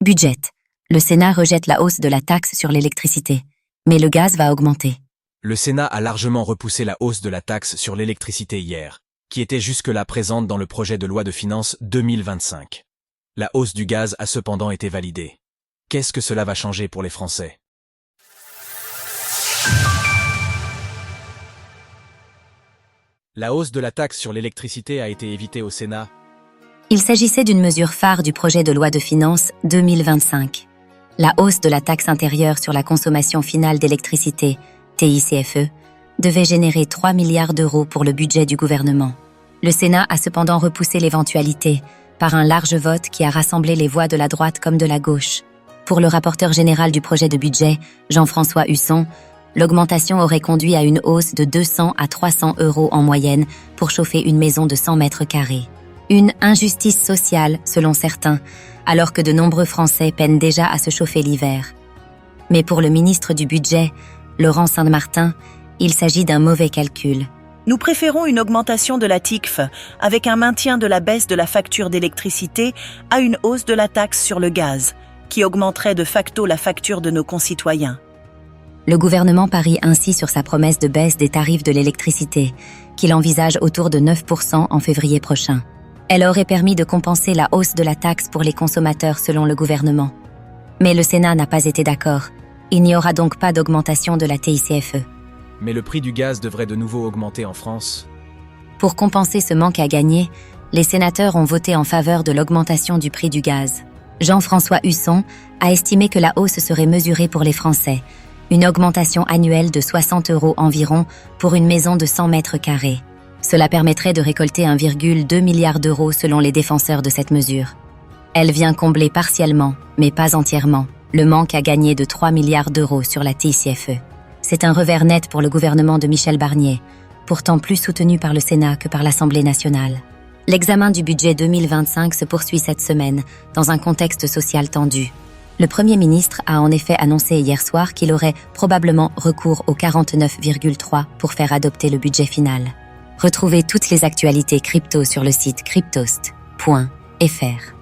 Budget. Le Sénat rejette la hausse de la taxe sur l'électricité. Mais le gaz va augmenter. Le Sénat a largement repoussé la hausse de la taxe sur l'électricité hier, qui était jusque-là présente dans le projet de loi de finances 2025. La hausse du gaz a cependant été validée. Qu'est-ce que cela va changer pour les Français? La hausse de la taxe sur l'électricité a été évitée au Sénat. Il s'agissait d'une mesure phare du projet de loi de finances 2025. La hausse de la taxe intérieure sur la consommation finale d'électricité, TICFE, devait générer 3 milliards d'euros pour le budget du gouvernement. Le Sénat a cependant repoussé l'éventualité par un large vote qui a rassemblé les voix de la droite comme de la gauche. Pour le rapporteur général du projet de budget, Jean-François Husson, l'augmentation aurait conduit à une hausse de 200 à 300 euros en moyenne pour chauffer une maison de 100 mètres carrés. Une injustice sociale, selon certains, alors que de nombreux Français peinent déjà à se chauffer l'hiver. Mais pour le ministre du Budget, Laurent Saint-Martin, il s'agit d'un mauvais calcul. Nous préférons une augmentation de la TICFE avec un maintien de la baisse de la facture d'électricité à une hausse de la taxe sur le gaz, qui augmenterait de facto la facture de nos concitoyens. Le gouvernement parie ainsi sur sa promesse de baisse des tarifs de l'électricité, qu'il envisage autour de 9% en février prochain. Elle aurait permis de compenser la hausse de la taxe pour les consommateurs selon le gouvernement. Mais le Sénat n'a pas été d'accord. Il n'y aura donc pas d'augmentation de la TICFE. Mais le prix du gaz devrait de nouveau augmenter en France. Pour compenser ce manque à gagner, les sénateurs ont voté en faveur de l'augmentation du prix du gaz. Jean-François Husson a estimé que la hausse serait mesurée pour les Français, une augmentation annuelle de 60 euros environ pour une maison de 100 mètres carrés. Cela permettrait de récolter 1,2 milliard d'euros selon les défenseurs de cette mesure. Elle vient combler partiellement, mais pas entièrement, le manque à gagner de 3 milliards d'euros sur la TICFE. C'est un revers net pour le gouvernement de Michel Barnier, pourtant plus soutenu par le Sénat que par l'Assemblée nationale. L'examen du budget 2025 se poursuit cette semaine, dans un contexte social tendu. Le Premier ministre a en effet annoncé hier soir qu'il aurait probablement recours au 49,3 pour faire adopter le budget final. Retrouvez toutes les actualités crypto sur le site cryptost.fr.